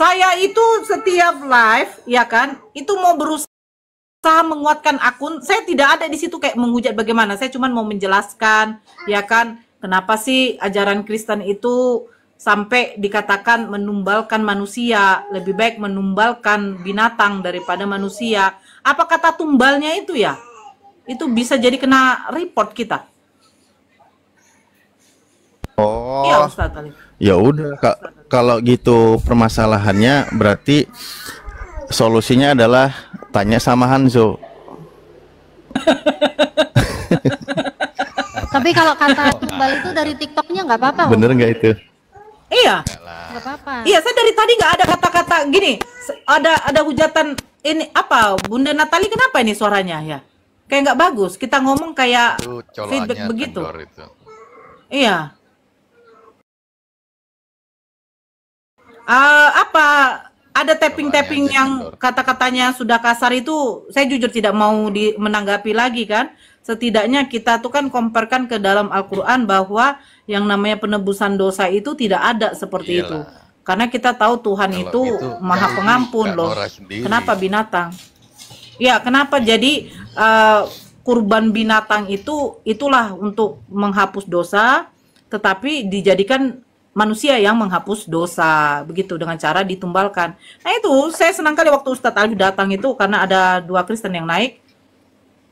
Saya itu setiap live, ya kan, itu mau berusaha menguatkan akun. Saya tidak ada di situ kayak menghujat bagaimana. Saya cuma mau menjelaskan, ya kan, kenapa sih ajaran Kristen itu sampai dikatakan menumbalkan manusia, lebih baik menumbalkan binatang daripada manusia. Apa kata tumbalnya itu ya? Itu bisa jadi kena report kita. Iya, Oh, Ustaz Ali. ya udah kalau gitu permasalahannya berarti solusinya adalah tanya sama Hanzo. Tapi kalau kata tumbal itu dari TikToknya nggak apa-apa. Om. Bener nggak itu? Iya. Nggak apa-apa. Iya, saya dari tadi nggak ada kata-kata gini. Ada hujatan ini apa? Bunda Natali kenapa ini suaranya ya? Kayak nggak bagus. Kita ngomong kayak Itu feedback colokannya begitu. kendor itu. Iya. Apa ada tapping-tapping aja yang kendor. kata-katanya sudah kasar itu saya jujur tidak mau menanggapi lagi kan. Setidaknya kita tuh kan comparekan ke dalam Al-Quran bahwa yang namanya penebusan dosa itu tidak ada seperti itu. Iyalah. Karena kita tahu Tuhan Kalau itu gitu, maha Yahudi pengampun nggak loh. norak sendiri. Kenapa binatang? Ya, kenapa jadi kurban binatang itulah untuk menghapus dosa, tetapi dijadikan manusia yang menghapus dosa begitu dengan cara ditumbalkan. Nah itu saya senang kali waktu Ustadz Alif datang itu karena ada 2 Kristen yang naik,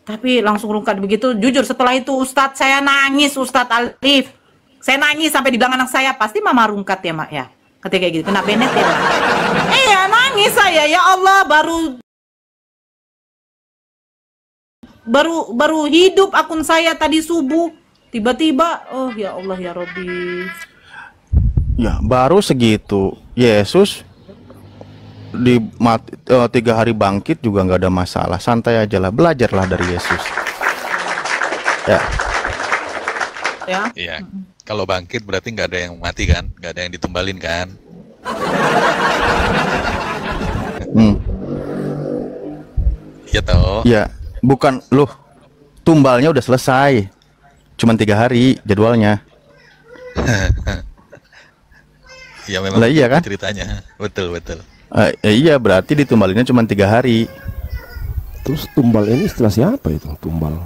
tapi langsung rungkat begitu. Jujur setelah itu Ustadz saya nangis, Ustadz Alif, saya nangis sampai dibilang anak saya pasti mama rungkat ya mak ya, ketika gitu kena benet ya. Iya nangis saya, ya Allah, baru hidup akun saya tadi subuh, tiba-tiba oh ya Allah ya Robbi. Ya baru segitu. Yesus 3 hari bangkit juga nggak ada masalah. Santai aja lah. Belajarlah dari Yesus. Ya. Ya. Iya. Kalau bangkit berarti nggak ada yang mati kan? Nggak ada yang ditumbalin kan? Iya toh. Ya. Bukan loh. Tumbalnya udah selesai. Cuman 3 hari jadwalnya. Ya memang Lah iya kan? ceritanya. Betul, betul. Iya berarti ditumbalinnya cuma 3 hari. Terus tumbal ini istilah siapa itu? Tumbal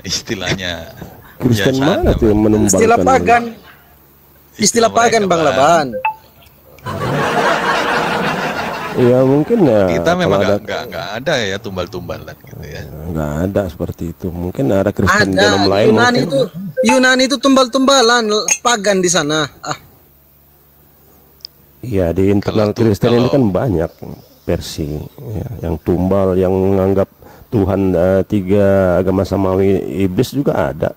Istilahnya Kristen biasa, mana tuh yang menumbalkan? Istilah pagan. Istilah pagan mereka, Bang Laban. Ya mungkin ya. Kita memang kalau nggak ada ya tumbal-tumbalan gitu ya. nggak ada seperti itu. Mungkin ada Kristen Ada. dalam lain. Yunani itu tumbal-tumbalan pagan di sana. Iya di internal Kristen ini kan banyak versi ya, yang tumbal, yang menganggap Tuhan 3 agama samawi iblis juga ada.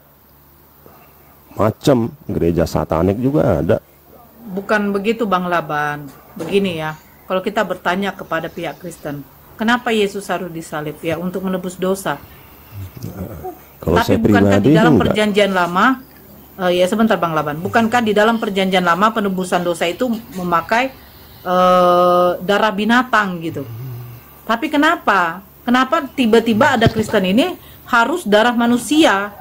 Macam gereja satanik juga ada. Bukan begitu Bang Laban. Begini ya, kalau kita bertanya kepada pihak Kristen, kenapa Yesus harus disalib? Ya untuk menebus dosa. Kalau Tapi saya bukankah pribadi di dalam enggak. perjanjian lama, ya sebentar Bang Laban, bukankah di dalam perjanjian lama penebusan dosa itu memakai darah binatang gitu? Tapi kenapa tiba-tiba ada Kristen ini harus darah manusia?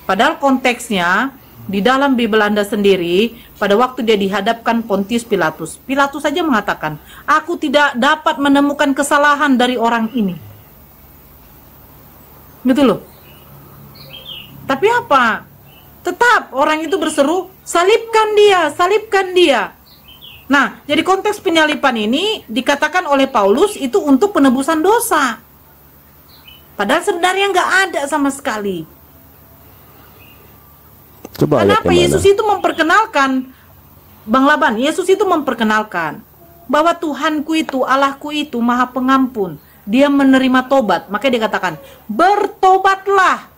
Padahal konteksnya di dalam Bible Anda sendiri, pada waktu dia dihadapkan Pontius Pilatus, Pilatus saja mengatakan, aku tidak dapat menemukan kesalahan dari orang ini. Gitu loh. Tapi apa? Tetap orang itu berseru, salibkan dia, salibkan dia. Nah, jadi konteks penyalipan ini dikatakan oleh Paulus itu untuk penebusan dosa. Padahal sebenarnya nggak ada sama sekali. Coba Kenapa ayat yang Yesus mana? itu memperkenalkan, Bang Laban, Yesus itu memperkenalkan bahwa Tuhanku itu, Allahku itu maha pengampun. Dia menerima tobat. Makanya dikatakan, bertobatlah.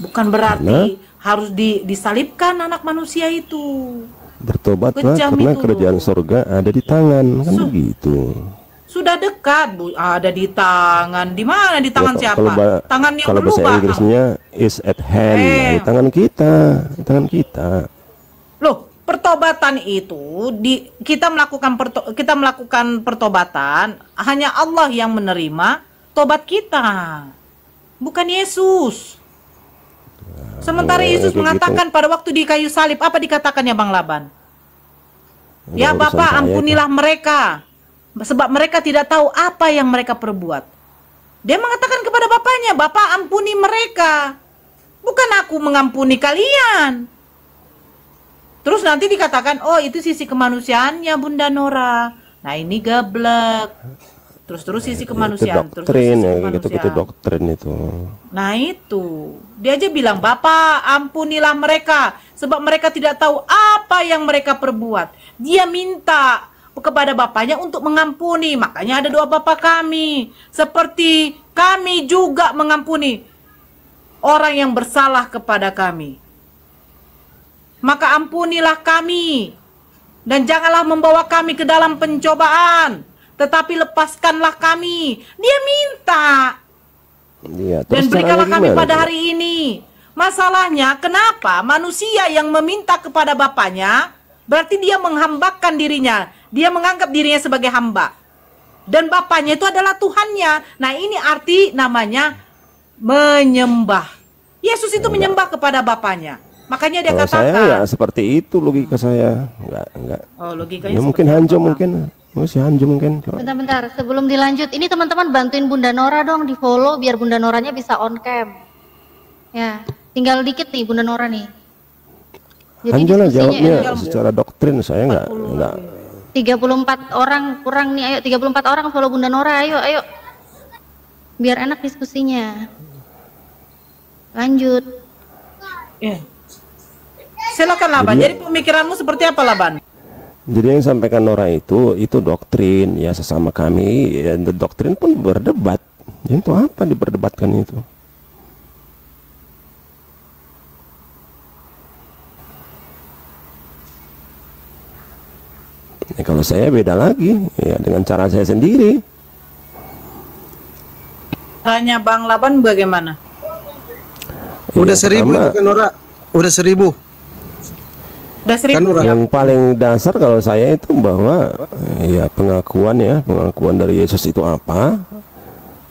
Bukan berarti harus disalibkan anak manusia itu. Bertobatlah Kejam karena itu. kerajaan surga ada di tangan, kan begitu. Sudah dekat, Bu. Ada di tangan. Di mana di tangan Ya, siapa? Tangan yang kalau bahasa berubah. Inggrisnya is at hand, nah, di tangan kita, di tangan kita. Loh, pertobatan itu kita melakukan pertobatan hanya Allah yang menerima tobat kita. Bukan Yesus. Sementara Yesus kayak mengatakan pada waktu di kayu salib, apa dikatakannya Bang Laban? Ya Nggak urusan Bapak, saya, ampunilah mereka, sebab mereka tidak tahu apa yang mereka perbuat. Dia mengatakan kepada bapaknya, Bapak ampuni mereka, bukan aku mengampuni kalian. Terus nanti dikatakan, oh itu sisi kemanusiaannya Bunda Nora. Nah ini gablek. Terus sisi kemanusiaan, itu doktrin ya, kemanusiaan. gitu doktrin itu. Nah itu, dia aja bilang, Bapak ampunilah mereka, sebab mereka tidak tahu apa yang mereka perbuat. Dia minta kepada Bapaknya untuk mengampuni, makanya ada doa Bapa kami. Seperti kami juga mengampuni orang yang bersalah kepada kami. Maka ampunilah kami, dan janganlah membawa kami ke dalam pencobaan, tetapi lepaskanlah kami. Dia minta. Ya, Dan terus berikanlah caranya kami gimana pada tuh? hari ini. Masalahnya, kenapa manusia yang meminta kepada Bapaknya, berarti dia menghambakan dirinya. Dia menganggap dirinya sebagai hamba. Dan Bapaknya itu adalah Tuhannya. Nah ini arti namanya menyembah. Yesus itu menyembah kepada Bapaknya. Makanya dia Kalau saya katakan. nggak seperti itu logika saya. Nggak. Oh, logikanya Ya mungkin seperti Hanjo apa, Bang? mungkin. Masih Hanjo mungkin. Bentar-bentar, sebelum dilanjut, ini teman-teman bantuin Bunda Nora dong di follow biar Bunda Noranya bisa on cam. Ya, tinggal dikit nih Bunda Nora nih. Jadi Hanjo lah diskusinya jawabnya secara doktrin, saya nggak. 34 orang kurang nih, ayo 34 orang follow Bunda Nora, ayo. Biar enak diskusinya. Lanjut. Ya. Silakan Laban. Jadi pemikiranmu seperti apa Laban? Jadi yang sampaikan Nora itu doktrin ya, sesama kami ya, doktrin pun berdebat. Jadi itu apa diperdebatkan itu? Ya, kalau saya beda lagi ya, dengan cara saya sendiri. Tanya Bang Laban bagaimana? Udah Ya, 1000 pertama, itu kan Nora. Udah 1000. Udah Kan 1000 Nora. yang paling dasar kalau saya itu bahwa ya pengakuan dari Yesus itu apa?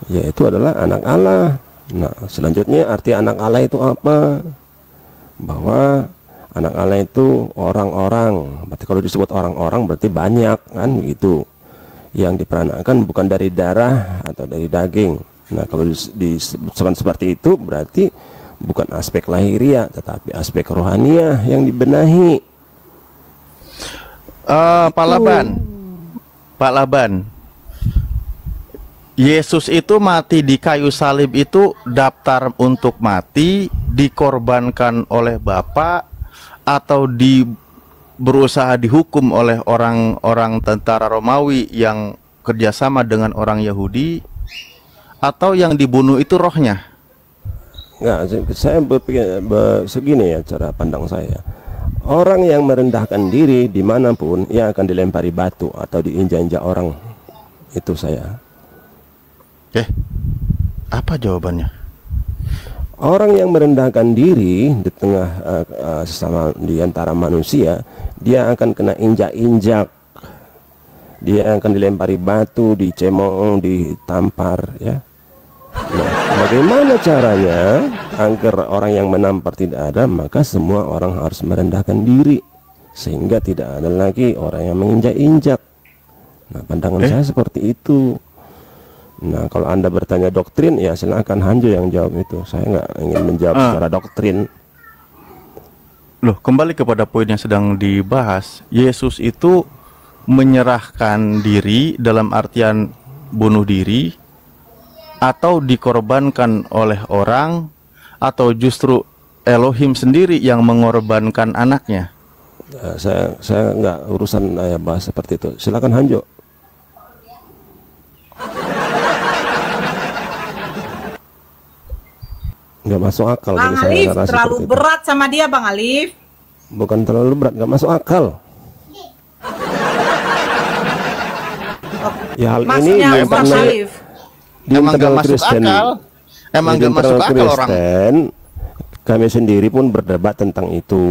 Yaitu adalah anak Allah. Nah, selanjutnya arti anak Allah itu apa? Bahwa anak Allah itu orang-orang. Berarti kalau disebut orang-orang berarti banyak kan begitu. Yang diperanakan bukan dari darah atau dari daging. Nah, kalau disebut seperti itu berarti bukan aspek lahiriah tetapi aspek rohaniah yang dibenahi. Pak Laban, Yesus itu mati di kayu salib itu daftar untuk mati, dikorbankan oleh Bapa, atau berusaha dihukum oleh orang-orang tentara Romawi yang kerjasama dengan orang Yahudi, atau yang dibunuh itu rohnya? Nggak, saya berpikir segini ya cara pandang saya. Orang yang merendahkan diri dimanapun, ia akan dilempari batu atau diinjak-injak orang. Itu saya. Apa jawabannya? Orang yang merendahkan diri di tengah sesama di antara manusia, dia akan kena injak-injak. Dia akan dilempari batu, dicemooh, ditampar ya. Nah, bagaimana caranya agar orang yang menampar tidak ada? Maka semua orang harus merendahkan diri sehingga tidak ada lagi orang yang menginjak-injak. Nah, pandangan saya seperti itu. Nah, kalau Anda bertanya doktrin, ya silakan Hanjo yang jawab itu. Saya nggak ingin menjawab secara doktrin. Loh, kembali kepada poin yang sedang dibahas. Yesus itu menyerahkan diri dalam artian bunuh diri, atau dikorbankan oleh orang, atau justru Elohim sendiri yang mengorbankan anaknya? Saya nggak urusan bahas seperti itu. Silakan Hanjo. Nggak masuk akal Bang bagi saya Alif narasi terlalu seperti itu. berat sama dia Bang Alif. Bukan terlalu berat, nggak masuk akal. Ya hal ini Maksudnya di Ustaz internal- Alif. di Emang internal nggak masuk Kristen, akal? Emang di nggak masuk internal akal orang? Kristen, kami sendiri pun berdebat tentang itu.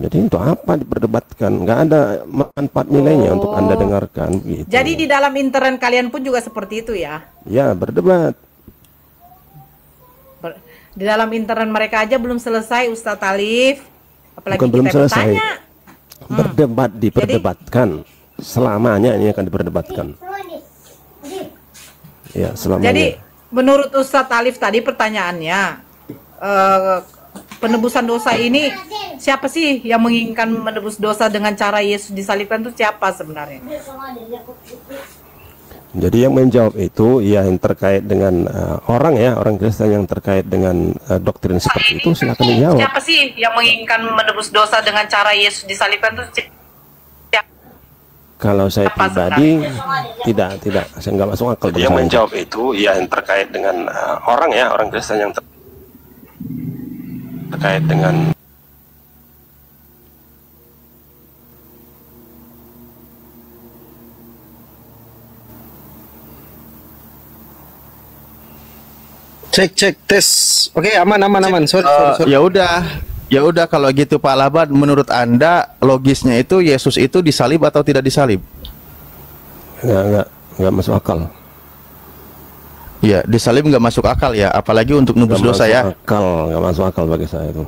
Jadi untuk apa diperdebatkan? Nggak ada manfaat nilainya untuk Anda dengarkan. Gitu. Jadi di dalam intern kalian pun juga seperti itu ya? Ya berdebat. Di dalam internet mereka aja belum selesai, Ustadz Alif. Apalagi Bukan belum kita selesai. bertanya. Berdebat, diperdebatkan. Selamanya ini akan diperdebatkan. Ya, selamanya. Jadi menurut Ustadz Alif tadi pertanyaannya, penebusan dosa ini siapa sih yang menginginkan menebus dosa dengan cara Yesus disalibkan itu siapa sebenarnya? Jadi yang menjawab itu ya yang terkait dengan orang Kristen yang terkait dengan doktrin seperti itu, silakan dijawab. Siapa sih yang menginginkan menebus dosa dengan cara Yesus disalibkan itu siapa? Kalau saya pribadi tidak, saya nggak masuk akal. Yang menjawab itu ya yang terkait dengan orang Kristen yang terkait dengan Cek tes. Oke, aman. Sorry. Ya udah kalau gitu Pak Laban, menurut Anda logisnya itu Yesus itu disalib atau tidak disalib? Nggak masuk akal. Ya, disalib nggak masuk akal ya, apalagi untuk nebus dosa ya. Nggak masuk akal bagi saya itu.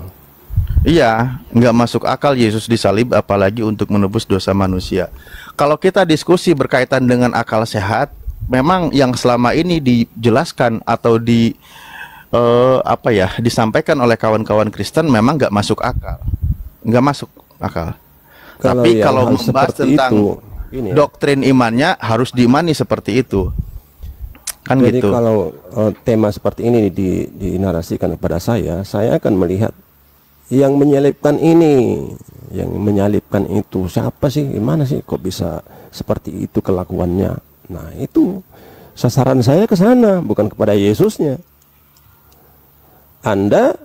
Iya, nggak masuk akal Yesus disalib apalagi untuk menebus dosa manusia. Kalau kita diskusi berkaitan dengan akal sehat, memang yang selama ini dijelaskan atau disampaikan oleh kawan-kawan Kristen memang nggak masuk akal, Tapi kalau membahas tentang doktrin imannya harus diimani seperti itu, kan jadi gitu. Kalau tema seperti ini dinarasikan kepada saya akan melihat yang menyalibkan ini, yang menyalibkan itu siapa sih, gimana sih kok bisa seperti itu kelakuannya. Nah itu sasaran saya ke sana, bukan kepada Yesusnya.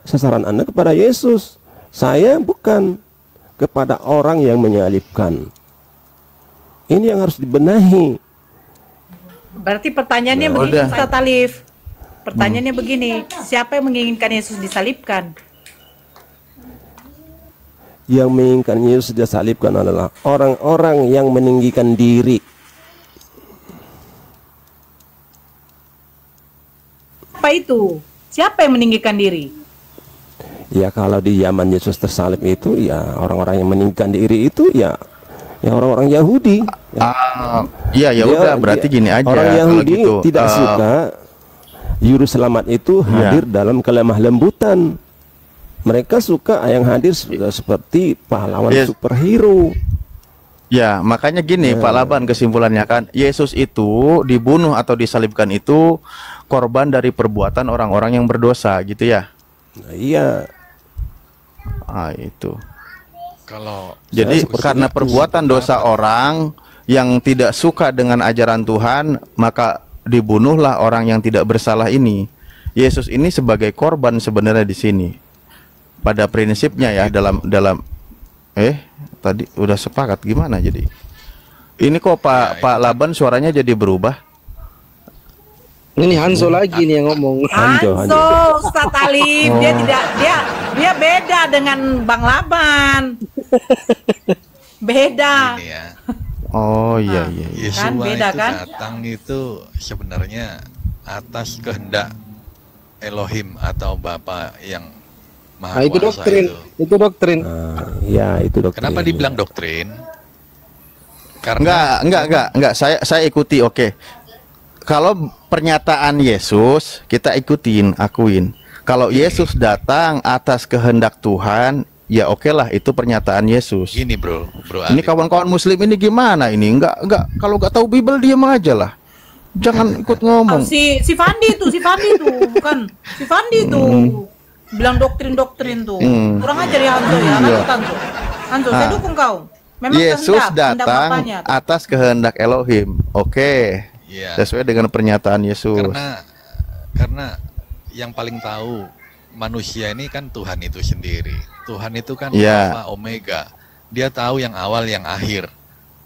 Sasaran Anda kepada Yesus, saya bukan kepada orang yang menyalibkan. Ini yang harus dibenahi. Berarti pertanyaannya begini, Ustadz Alif. Pertanyaannya begini, siapa yang menginginkan Yesus disalibkan? Yang menginginkan Yesus disalibkan adalah orang-orang yang meninggikan diri. Apa itu? Siapa yang meninggikan diri? Ya kalau di zaman Yesus tersalib itu ya orang-orang yang meninggikan diri itu ya orang-orang Yahudi. Ya udah berarti gini aja. Orang Yahudi gitu, tidak suka juru selamat itu hadir dalam kelemah lembutan. Mereka suka yang hadir seperti pahlawan superhero. Ya, makanya gini Pak Laban, kesimpulannya kan Yesus itu dibunuh atau disalibkan itu korban dari perbuatan orang-orang yang berdosa gitu ya. Nah, iya. Itu. Jadi karena perbuatan dosa orang yang tidak suka dengan ajaran Tuhan, maka dibunuhlah orang yang tidak bersalah ini. Yesus ini sebagai korban sebenarnya di sini. Pada prinsipnya ya dalam tadi udah sepakat gimana jadi? Ini kok Pak Laban suaranya jadi berubah? Ini Hanzo lagi nih yang ngomong. Hanzo, Ustadz Alif, dia beda dengan Bang Laban. Beda. Ini ya. Oh iya. Yesua Kan beda, itu kan? datang itu sebenarnya atas kehendak Elohim atau Bapa yang Maha Itu Kuasa doktrin. Itu doktrin. Ya itu doktrin. Kenapa dibilang doktrin? Karena Enggak. Saya ikuti, oke. Kalau pernyataan Yesus kita akuin. Kalau Yesus datang atas kehendak Tuhan, ya oke lah itu pernyataan Yesus. Gini bro Ini kawan-kawan Muslim ini gimana ini? Enggak. Kalau nggak tahu Bible diam aja lah. Jangan ikut ngomong. Si Fandi tuh, bukan si Fandi tuh. Bilang doktrin tuh. Kurang ajar ya Hanzo ya. Hanzo, saya dukung kau. Memang Yesus kehendak datang Bapaknya tuh. atas kehendak Elohim. Oke. Iya. Sesuai dengan pernyataan Yesus. Karena yang paling tahu manusia ini kan Tuhan itu sendiri. Tuhan itu kan Ya. Alfa Omega. Dia tahu yang awal yang akhir.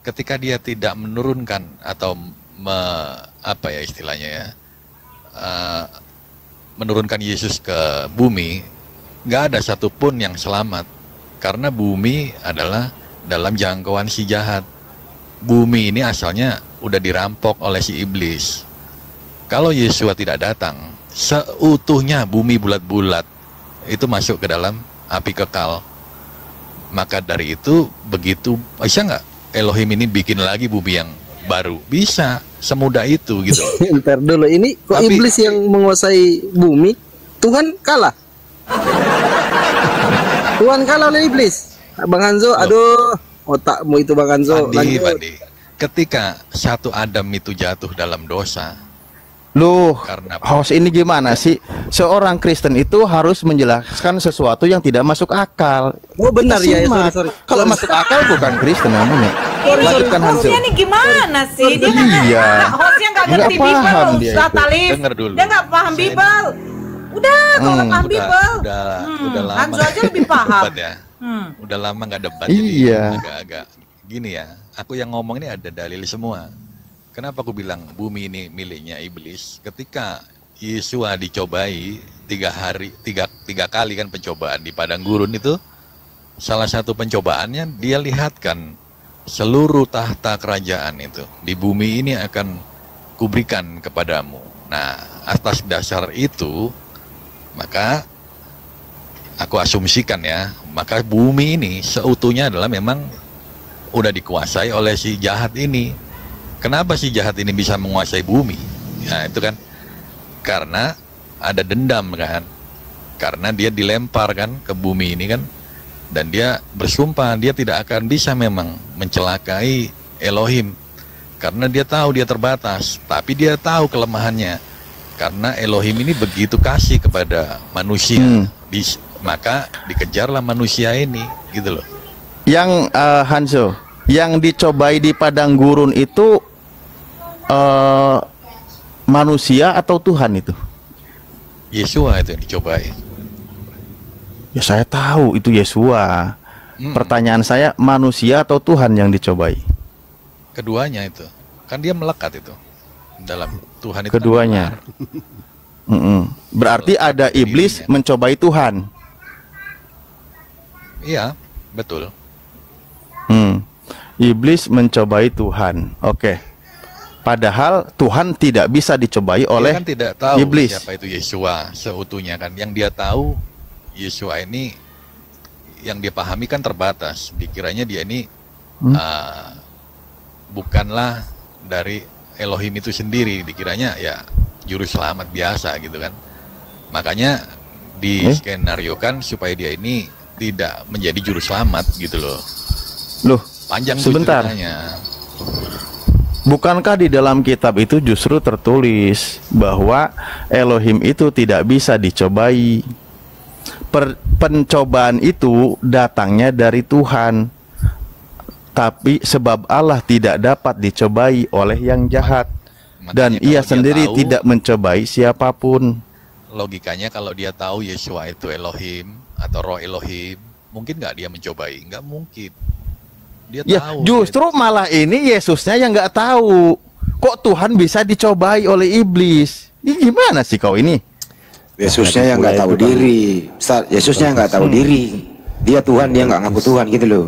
Ketika dia tidak menurunkan atau menurunkan Yesus ke bumi, nggak ada satupun yang selamat. Karena bumi adalah dalam jangkauan si jahat. Bumi ini asalnya udah dirampok oleh si iblis. Kalau Yesua tidak datang, seutuhnya bumi bulat-bulat itu masuk ke dalam api kekal. Maka dari itu begitu bisa nggak Elohim ini bikin lagi bumi yang baru? Bisa, semudah itu gitu. Ntar dulu, ini kok Tapi- iblis yang menguasai bumi? Tuhan kalah. Tuhan kalah oleh iblis. Bang Hanzo, aduh, otakmu itu Bang Hanzo. Bandi, Lanjut. Bandi. Ketika satu Adam itu jatuh dalam dosa, Loh, Karena- host ini gimana sih? Seorang Kristen itu harus menjelaskan sesuatu yang tidak masuk akal. Oh benar Kita ya, simak. sorry. Kalau masuk akal bukan Kristen namanya. Lanjutkan Hanzo. Hostnya nih gimana sih? Dia Iya. hostnya nggak Nggak ngerti paham Bible, dia Ustaz itu. Talif. Dengar dulu. Dia nggak paham Saya- Bible. Udah, kalau nggak paham Bible. udah lama. Hanzo aja lebih paham. Debat ya. Udah lama nggak debat, Iya. jadi agak-agak gini ya. Aku yang ngomong ini ada dalil semua. Kenapa aku bilang bumi ini miliknya iblis? Ketika Yesus dicobai 3 kali kan pencobaan di padang gurun itu, salah satu pencobaannya dia lihatkan seluruh tahta kerajaan itu di bumi ini akan kuberikan kepadamu. Nah, atas dasar itu maka aku asumsikan ya, maka bumi ini seutuhnya adalah memang udah dikuasai oleh si jahat ini. Kenapa si jahat ini bisa menguasai bumi? Nah, itu kan karena ada dendam kan. Karena dia dilempar kan ke bumi ini kan. Dan dia bersumpah dia tidak akan bisa memang mencelakai Elohim. Karena dia tahu dia terbatas, tapi dia tahu kelemahannya. Karena Elohim ini begitu kasih kepada manusia. Maka dikejarlah manusia ini, gitu loh. Yang Hanzo, yang dicobai di padang gurun itu manusia atau Tuhan itu? Yesua itu yang dicobai. Ya saya tahu itu Yesua. Pertanyaan saya, manusia atau Tuhan yang dicobai? Keduanya itu. Kan dia melekat itu. Dalam Tuhan itu. Keduanya. Berarti ada iblis mencobai Tuhan. Iya, betul. Iblis mencobai Tuhan. Oke. Padahal Tuhan tidak bisa dicobai oleh Dia kan tidak tahu iblis. siapa itu Yesua seutuhnya kan. Yang dia tahu Yesua ini yang dia pahami kan terbatas. Dikiranya dia ini bukanlah dari Elohim itu sendiri. Dikiranya ya juru selamat biasa gitu kan. Makanya di skenario kan supaya dia ini tidak menjadi juru selamat gitu loh. Loh, Panjang tuh sebentar. ceritanya. Bukankah di dalam kitab itu justru tertulis bahwa Elohim itu tidak bisa dicobai? Pencobaan itu datangnya dari Tuhan. Tapi sebab Allah tidak dapat dicobai oleh yang jahat. Dan Makanya ia kalau dia sendiri tahu, tidak mencobai siapapun. logikanya kalau dia tahu Yesua itu Elohim atau roh Elohim, mungkin nggak dia mencobai? Nggak mungkin. Dia Ya, tahu. justru malah ini Yesusnya yang nggak tahu. Kok Tuhan bisa dicobai oleh iblis? Ini gimana sih kau ini? Yesusnya yang nggak tahu diri. Ustaz, Yesusnya yang nggak tahu diri. Dia Tuhan, dia nggak ngaku Tuhan gitu loh.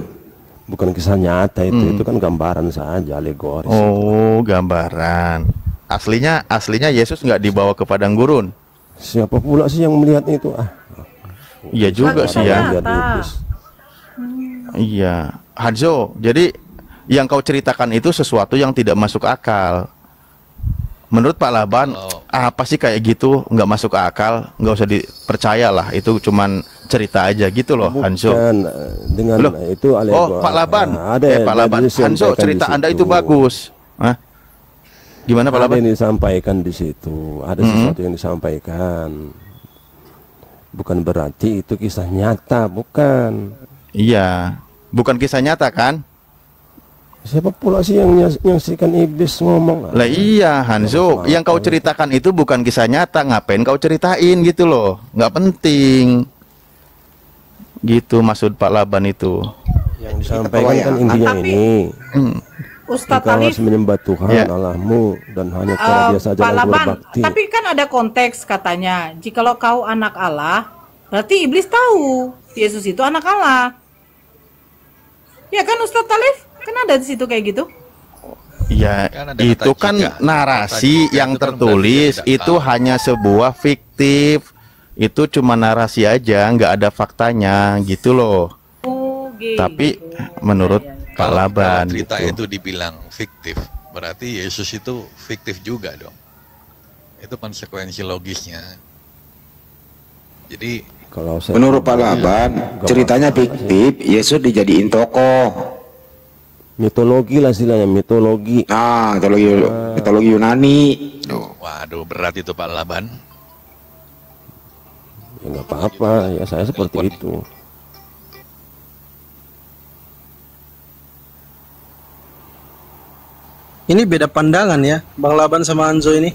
Bukan kisah nyata itu kan gambaran saja, alegoris. Oh, gambaran. Aslinya Yesus nggak dibawa ke padang gurun. Siapa pula sih yang melihat itu? Iya juga sih ya. Lihat iblis. Iya, Hanzo. Jadi yang kau ceritakan itu sesuatu yang tidak masuk akal. Menurut Pak Laban, apa sih kayak gitu nggak masuk akal, nggak usah dipercayalah. Itu cuman cerita aja gitu loh, Hanzo. Bukan, dengan Loh. itu Oh, Pak Laban. Pak Laban. Hanzo, cerita Anda itu bagus. Hah? Gimana Pak Ada Laban? yang disampaikan di situ, ada sesuatu yang disampaikan. Bukan berarti itu kisah nyata, bukan. Iya, bukan kisah nyata kan? Siapa pula sih yang nyaksikan iblis ngomong? Lah iya Hanzo, yang kau ceritakan itu bukan kisah nyata, ngapain kau ceritain gitu loh? Nggak penting. Gitu maksud Pak Laban itu. Yang disampaikan kan intinya Tapi- ini. Ustadz Engkau Talif, harus menyembah Tuhan Ya. Allahmu dan hanya cara dia saja Pak yang Laban, berbakti. tapi kan ada konteks katanya. Jikalau kau anak Allah, berarti iblis tahu Yesus itu anak Allah. Ya kan Ustadz Talif? Kan ada di situ kayak gitu. Ya, Kan ada itu kata kan jika. narasi Kata jika yang itu kan tertulis, berarti dia tidak itu tahu. hanya sebuah fiktif. Itu cuma narasi aja, nggak ada faktanya gitu loh. Oh, gitu. Tapi menurut Ya, ya, ya. Pak Kalau Laban cerita gitu. itu dibilang fiktif, berarti Yesus itu fiktif juga dong. Itu konsekuensi logisnya. Jadi Kalau saya Menurut Pak pribadi, Laban, nggak ceritanya masalah sih. fiktif, Yesus dijadiin tokoh. Mitologi lah istilahnya, mitologi. Nah, mitologi Yunani. Tuh. waduh berat itu Pak Laban. Ya nggak apa-apa, ya saya seperti itu. Ini beda pandangan ya, Bang Laban sama Hanzo ini.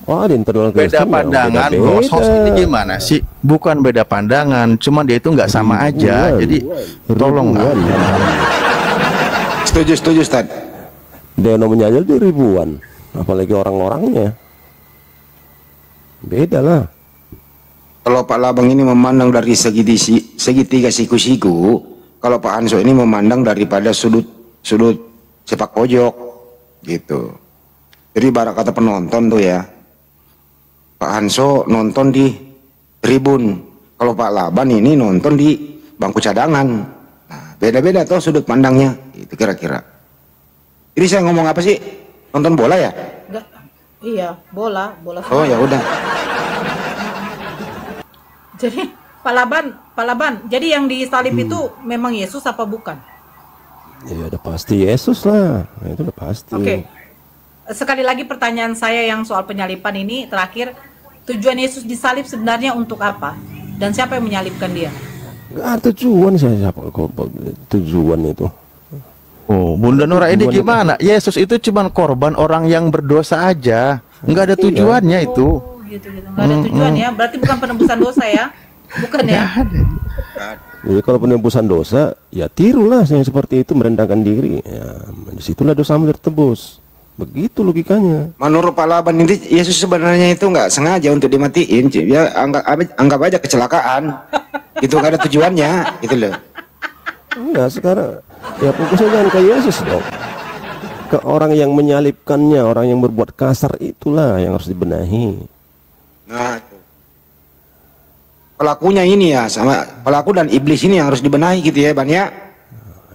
Wah, di internal Beda Kristen ya, pandangan, beda-beda. bos. Host ini gimana sih? Bukan beda pandangan, cuma dia itu nggak sama aja. Ribuan. Jadi tolong lah. Ribuan. Setuju, Ustaz. Denomnya aja tuh ribuan, apalagi orang-orangnya. Beda lah. Kalau Pak Labang ini memandang dari segitiga siku-siku, kalau Pak Hanso ini memandang daripada sudut sepak pojok, gitu. Jadi ibarat kata penonton tuh ya, Pak Hanso nonton di tribun, kalau Pak Laban ini nonton di bangku cadangan. Nah, beda-beda tuh sudut pandangnya, itu kira-kira. Jadi saya ngomong apa sih? Nonton bola ya? Enggak. Iya, bola Oh ya udah. Jadi Pak Laban, jadi yang disalib itu memang Yesus apa bukan? Ya udah pasti Yesus lah, nah, itu udah pasti. Oke. Sekali lagi pertanyaan saya yang soal penyalipan ini terakhir, tujuan Yesus disalib sebenarnya untuk apa? Dan siapa yang menyalibkan dia? Nggak ada tujuan saya siapa kok tujuan itu. Oh, Bunda Nora ini Tujuan gimana? Yesus itu cuma korban orang yang berdosa aja. Nggak ada tujuannya itu. Oh, gitu. Nggak ada tujuan ya. Berarti bukan penebusan dosa ya? Bukan ya? Jadi kalau penebusan dosa, ya tirulah yang seperti itu, merendahkan diri. Ya, disitulah dosamu tertebus. Begitu logikanya. Menurut Pak Laban ini Yesus sebenarnya itu nggak sengaja untuk dimatiin, ya anggap aja kecelakaan. Itu nggak ada tujuannya, gitu loh. Enggak, sekarang ya fokusnya jangan ke Yesus dong. Ke orang yang menyalibkannya, orang yang berbuat kasar, itulah yang harus dibenahi. Nah, pelakunya ini ya, sama pelaku dan iblis ini yang harus dibenahi gitu ya, Ban ya.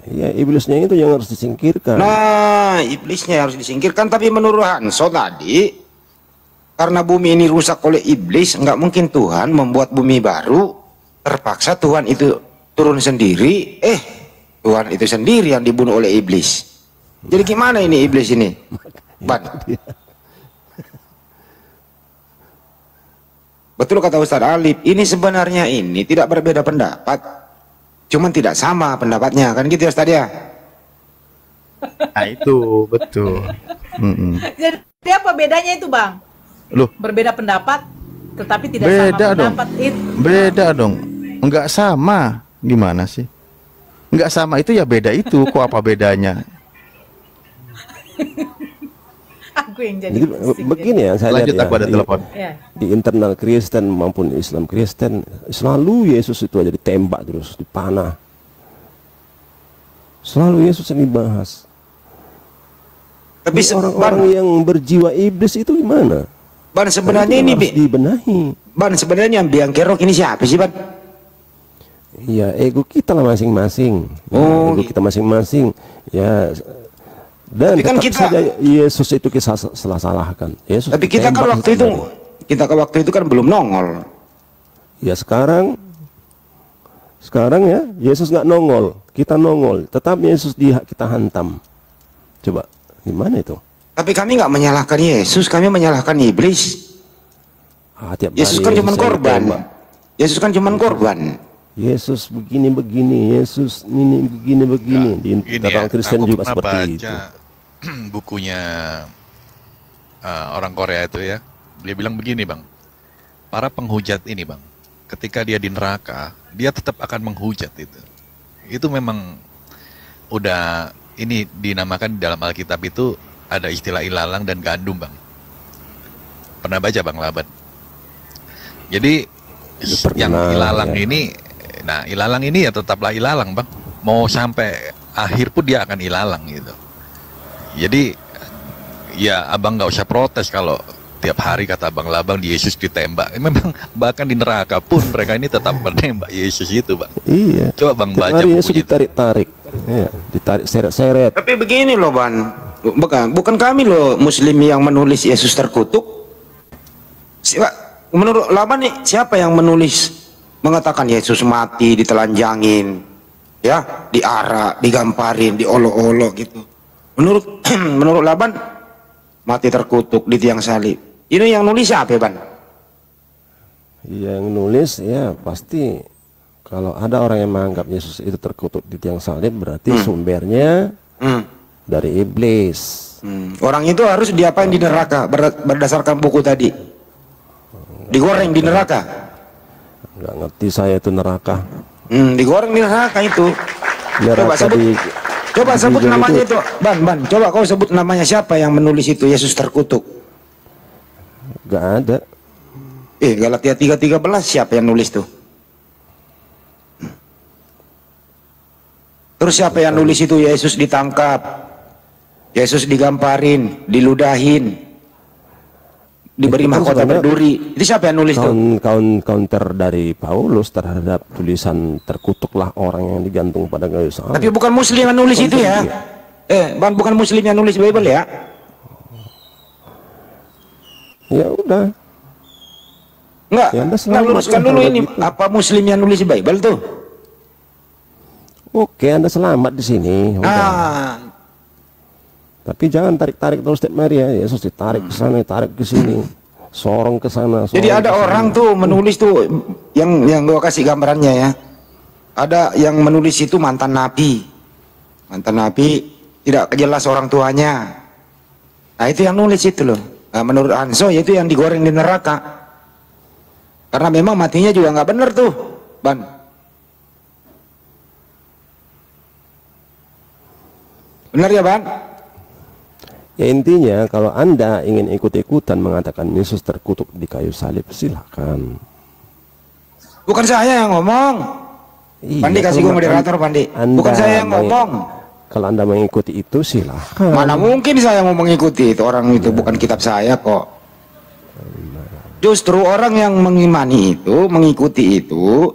Ya, iblisnya itu yang harus disingkirkan. Nah, iblisnya harus disingkirkan. Tapi menurut Hanso tadi, karena bumi ini rusak oleh iblis, nggak mungkin Tuhan membuat bumi baru. Terpaksa Tuhan itu turun sendiri. Tuhan itu sendiri yang dibunuh oleh iblis. Jadi gimana ini iblis ini, Ban? Betul kata Ustaz Alif, ini sebenarnya ini tidak berbeda pendapat. Cuman tidak sama pendapatnya, kan gitu ya Ustaz ya? Nah, itu betul. Jadi apa bedanya itu, Bang? Loh, Berbeda pendapat tetapi tidak beda sama dong. pendapat itu. Beda dong. Nggak sama. Gimana sih? Nggak sama itu ya beda itu. Kok apa bedanya? Aku yang jadi Jadi pusing begini ya, saya Lanjut, lihat aku ada ya, telepon. Ya. di internal Kristen maupun Islam Kristen, selalu Yesus itu aja ditembak terus, dipanah. Selalu Yesus yang dibahas. Tapi Ini orang-orang yang berjiwa iblis itu gimana? Ban sebenarnya Itu ini harus dibenahi. Ban sebenarnya yang biang kerok ini siapa sih, Ban? Ya, ego kita lah masing-masing. Ya, Oh, ego kita masing-masing. Ya, dan Tapi kan tetap kita- saja Yesus itu kita salah-salahkan. Yesus Tapi kita kan ditembak waktu itu kan belum nongol. ya sekarang ya Yesus nggak nongol, kita nongol, tetap Yesus kita hantam. Coba gimana itu? Tapi kami nggak menyalahkan Yesus, kami menyalahkan iblis. Tiap Yesus hari kan cuma yang korban. ditembak. Yesus kan cuma korban. Yesus begini, Yesus ini begini. Di Gini internal Kristen aku juga pernah seperti baca itu. bukunya orang Korea itu ya. Dia bilang begini, Bang. Para penghujat ini, Bang, ketika dia di neraka, dia tetap akan menghujat itu. Itu memang udah ini dinamakan di dalam Alkitab itu ada istilah ilalang dan gandum, Bang. Pernah baca, Bang Laban? Jadi yang pernah, ilalang ya. ini, nah ilalang ini ya tetaplah ilalang, Bang. Mau sampai akhir pun dia akan ilalang gitu. Jadi ya abang nggak usah protes kalau tiap hari kata abang Labang Yesus ditembak. Memang bahkan di neraka pun mereka ini tetap menembak Yesus itu, Bang. Iya. Coba Bang Tiap baca hari Yesus buku itu. ditarik-tarik, ya, ditarik seret-seret. Tapi begini loh Ban, bukan kami loh Muslim yang menulis Yesus terkutuk. Menurut Laban nih, siapa yang menulis mengatakan Yesus mati ditelanjangin, ya, diarak, digamparin, diolok-olok gitu. Menurut Laban mati terkutuk di tiang salib. Ini yang nulis siapa, Ban? Yang nulis ya pasti kalau ada orang yang menganggap Yesus itu terkutuk di tiang salib berarti sumbernya dari iblis. Orang itu harus diapain di neraka berdasarkan buku tadi? Digoreng di neraka. Nggak ngerti saya itu neraka. Digoreng di neraka itu. Neraka Coba sebut namanya itu. Ban, coba kau sebut namanya siapa yang menulis itu Yesus terkutuk. Nggak ada. Galatia 3:13 siapa yang nulis tuh? Terus siapa yang nulis itu Yesus ditangkap, Yesus digamparin, diludahin, diberi mahkota berduri. Itu siapa yang nulis tuh? Counter dari Paulus terhadap tulisan terkutuklah orang yang digantung pada kayu salib. Tapi bukan Muslim yang nulis itu ya. Ban, bukan Muslim yang nulis Bible ya. Ya udah. Enggak, Ya, nah, luruskan dulu ini gitu. Apa Muslim yang nulis Bible tuh? Oke, Anda selamat di sini. Tapi jangan tarik-tarik terus setiap hari ya. Yesus ditarik ke sana, tarik ke sini, sorong ke sana. Jadi ada orang tuh menulis tuh yang gua kasih gambarannya ya. Ada yang menulis itu mantan nabi tidak jelas orang tuanya. Nah itu yang nulis itu loh. Nah, menurut Hanso itu yang digoreng di neraka. Karena memang matinya juga nggak benar tuh, Ban. Benar ya, Ban? Ya intinya kalau Anda ingin ikut-ikutan mengatakan Yesus terkutuk di kayu salib, silahkan. Bukan saya yang ngomong. Iya, Pandi kasih gue moderator, Pandi. Bukan saya yang ngomong. Kalau Anda mengikuti itu silahkan. Mana mungkin saya mau mengikuti itu, orang itu bukan kitab saya kok. Justru orang yang mengimani itu, mengikuti itu,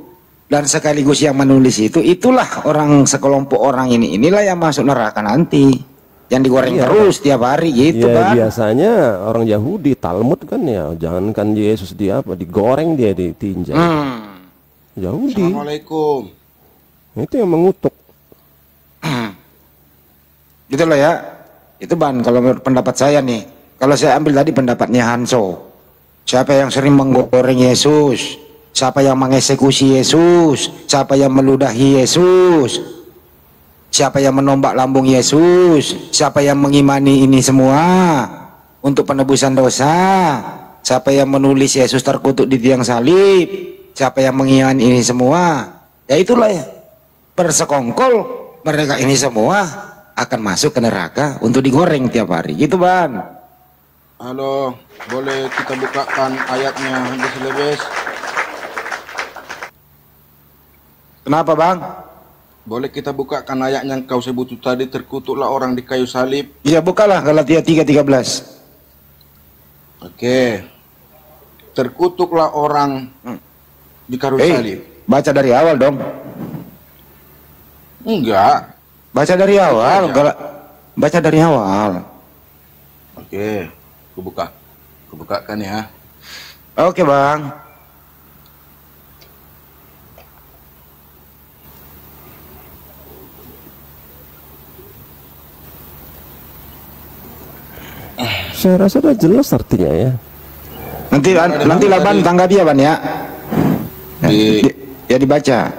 dan sekaligus yang menulis itu, itulah orang sekelompok orang inilah yang masuk neraka nanti. Yang digoreng terus tiap hari gitu kan. Biasanya orang Yahudi Talmud kan ya, jangankan Yesus digoreng dia ditinjau. Yahudi. Assalamualaikum. Itu yang mengutuk. Gitu loh ya. Itu Ban, kalau menurut pendapat saya nih. Kalau saya ambil tadi pendapatnya Hanso. Siapa yang sering menggoreng Yesus? Siapa yang mengeksekusi Yesus? Siapa yang meludahi Yesus? Siapa yang menombak lambung Yesus? Siapa yang mengimani ini semua untuk penebusan dosa? Siapa yang menulis Yesus terkutuk di tiang salib? Siapa yang mengimani ini semua? Ya itulah ya. Bersekongkol mereka ini semua akan masuk ke neraka untuk digoreng tiap hari. Gitu, Ban. Halo, boleh kita bukakan ayatnya hadis Lebes? Kenapa, Bang? Boleh kita bukakan ayat yang kau sebut tadi, terkutuklah orang di kayu salib? Iya, bukalah Galatia 3:13. Oke. Terkutuklah orang di kayu salib. Baca dari awal dong. Enggak. Baca dari awal. Baca dari awal. Oke. Aku bukakan ya. Oke, Bang. Saya rasa sudah jelas artinya ya. Nanti Laban tanggapi ya, Ban ya. Ya dibaca.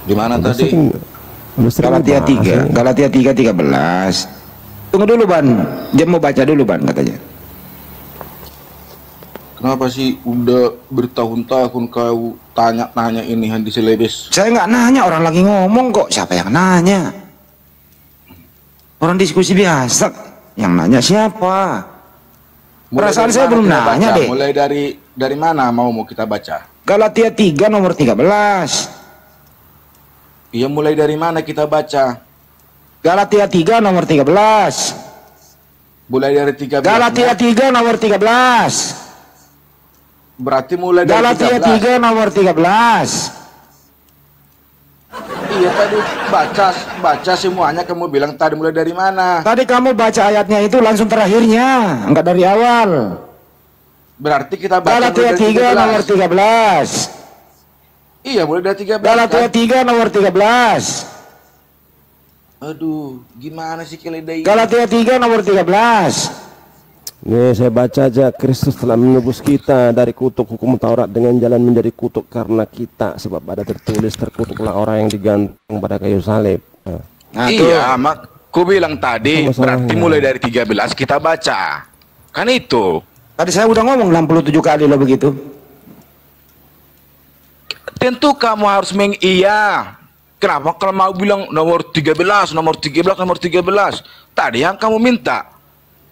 Di mana tadi? Galatia 3:13. Tunggu dulu, Ban. Dia mau baca dulu, Ban, katanya. Kenapa sih udah bertahun-tahun kau tanya-tanya ini hadis Lebes? Saya nggak nanya, orang lagi ngomong kok. Siapa yang nanya? Orang diskusi biasa. Yang nanya siapa? Perasaan saya belum nanya deh. Mulai dari mana mau kita baca? Galatia 3 nomor 13. Iya, mulai dari mana kita baca? Galatia 3 nomor 13. Mulai dari 13. Galatia 3 nomor 13. Berarti mulai dari Galatia 3 nomor 13. Iya tadi baca semuanya, kamu bilang tadi mulai dari mana? Tadi kamu baca ayatnya itu langsung terakhirnya, enggak dari awal. Berarti kita baca Galatia 3 nomor 13. Iya, mulai dari 13. Galatia kan? 3 nomor 13. Aduh, gimana sih keledai? Galatia 3 nomor 13. Nih saya baca aja, Kristus telah menebus kita dari kutuk hukum Taurat dengan jalan menjadi kutuk karena kita, sebab ada tertulis terkutuklah orang yang digantung pada kayu salib. Nah, iya, mak, ku bilang tadi berarti mulai dari 13 kita baca. Kan itu. tadi saya udah ngomong 67 kali loh begitu. Tentu kamu harus mengiya. Kenapa kalau mau bilang nomor 13, nomor 13, nomor 13? Tadi yang kamu minta.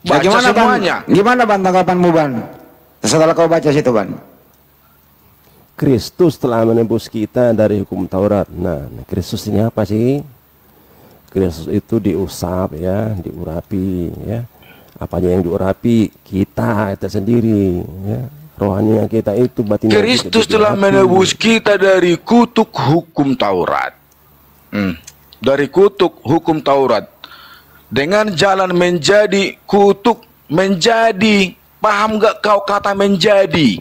Baca gimana, semuanya. Ban? Gimana Ban tanggapanmu Ban? Setelah kau baca situ Ban. Kristus telah menebus kita dari hukum Taurat. Nah, Kristus ini apa sih? Kristus itu diusap ya, diurapi ya. Apanya yang diurapi? Kita itu sendiri ya. Rohaninya kita itu, batinnya Kristus telah menebus kita dari kutuk hukum Taurat. Dari kutuk hukum Taurat. Dengan jalan menjadi kutuk, menjadi. Paham gak kau kata menjadi?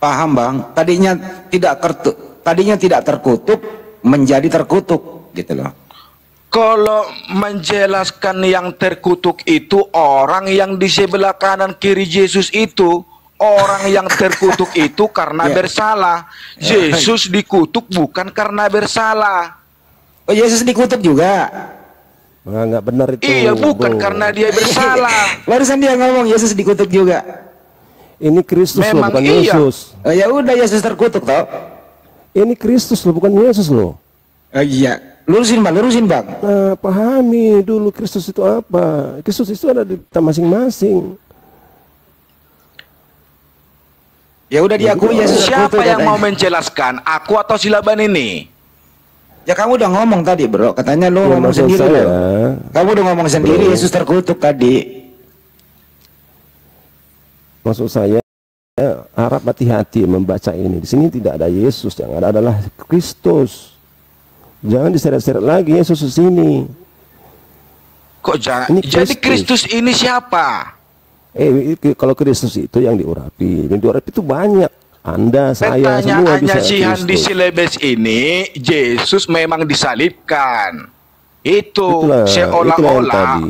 Paham Bang. Tadinya tidak terkutuk, menjadi terkutuk gitu loh. Kalau menjelaskan yang terkutuk itu orang yang di sebelah kanan kiri Yesus itu, orang yang terkutuk itu karena bersalah. Yesus dikutuk bukan karena bersalah. Oh, Yesus dikutuk juga. Nggak benar itu. Iya, bukan karena dia bersalah. Barusan dia ngomong Yesus dikutuk juga. Ini Kristus loh, bukan Yesus. Oh, ya udah Yesus terkutuk toh. Ini Kristus loh, bukan Yesus loh. Iya. Lurusin Bang. Nah, pahami dulu Kristus itu apa. Kristus itu ada di kita masing-masing. Ya udah diakui Yesus terkutuk. Siapa yang mau menjelaskan? Aku atau si Laban ini? Ya kamu udah ngomong tadi bro, katanya lu ngomong sendiri loh. Kamu udah ngomong sendiri Yesus terkutuk tadi. Maksud saya, harap hati-hati membaca ini. Di sini tidak ada Yesus, yang ada adalah Kristus. Jangan diseret-seret lagi Yesus di sini. Kok jangan? Jadi Kristus ini siapa? Kalau Kristus itu yang diurapi, itu banyak. Anda, saya, semua bisa si Handi Silebes ini, Yesus memang disalibkan. Itu seolah-olah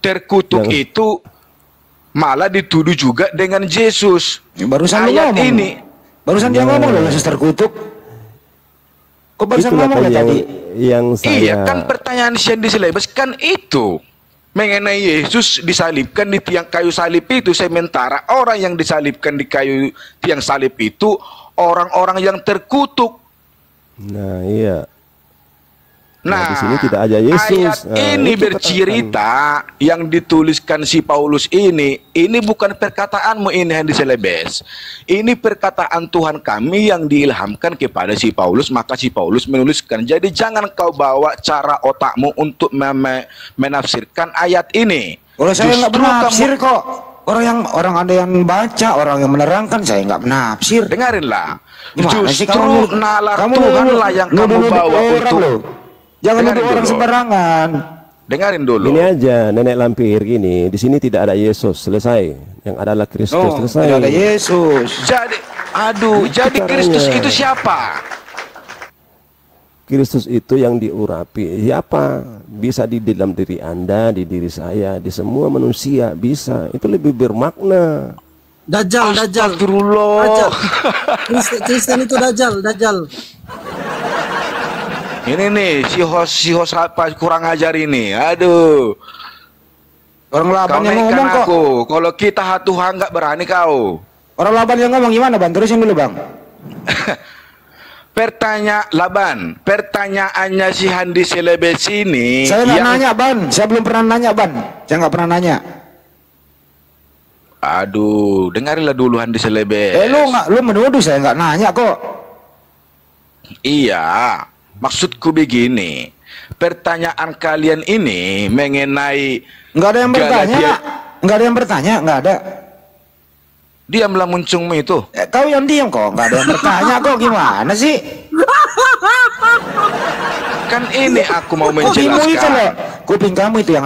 terkutuk itu malah dituduh juga dengan Yesus. Barusan ayat ini. Barusan dia ngomong loh Yesus terkutuk. Kok barusan ngomong tadi? Iya kan pertanyaan si Handi Silebes kan itu. Mengenai Yesus disalibkan di tiang kayu salib itu, sementara orang yang disalibkan di kayu tiang salib itu orang-orang yang terkutuk. Nah iya. Nah, di sini tidak ada Yesus. Ayat ini bercerita yang dituliskan si Paulus ini bukan perkataanmu ini Handi Silebes. Ini perkataan Tuhan kami yang diilhamkan kepada si Paulus, maka si Paulus menuliskan. Jadi jangan kau bawa cara otakmu untuk menafsirkan ayat ini. Kalau saya nggak menafsir kok. Orang ada yang baca, orang yang menerangkan, saya nggak menafsir. Dengarinlah. Justru nalar Tuhanlah yang kamu bawa untuk. Jangan nuduh orang sembarangan. Dengarin dulu. Ini aja nenek lampir gini. Di sini tidak ada Yesus, selesai. Yang adalah Kristus, selesai. Tidak ada Yesus. Jadi Kristus itu siapa? Kristus itu yang diurapi. Siapa? Bisa di dalam diri Anda, di diri saya, di semua manusia bisa. Itu lebih bermakna. Dajjal. Astagfirullah. Kristen itu Dajjal. Ini nih si host apa kurang ajar ini. Aduh. Orang Laban yang ngomong kok. Kalau kita Tuhan nggak berani kau. Orang Laban yang ngomong gimana Bang? Terusin dulu Bang. Pertanyaannya si Handi Silebes ini. Saya nggak nanya Ban. Saya belum pernah nanya Ban. Saya nggak pernah nanya. Aduh, dengarilah dulu Handi Silebes. Lu menuduh saya nggak nanya kok. Iya. Maksudku begini, pertanyaan kalian ini mengenai Nggak ada yang bertanya, nggak ada yang bertanya, nggak ada. Diamlah muncungmu itu. Kau yang diam kok, nggak ada yang bertanya kok, gimana sih? Kan ini aku mau Kupingmu itu menjelaskan. loh, kuping kamu itu yang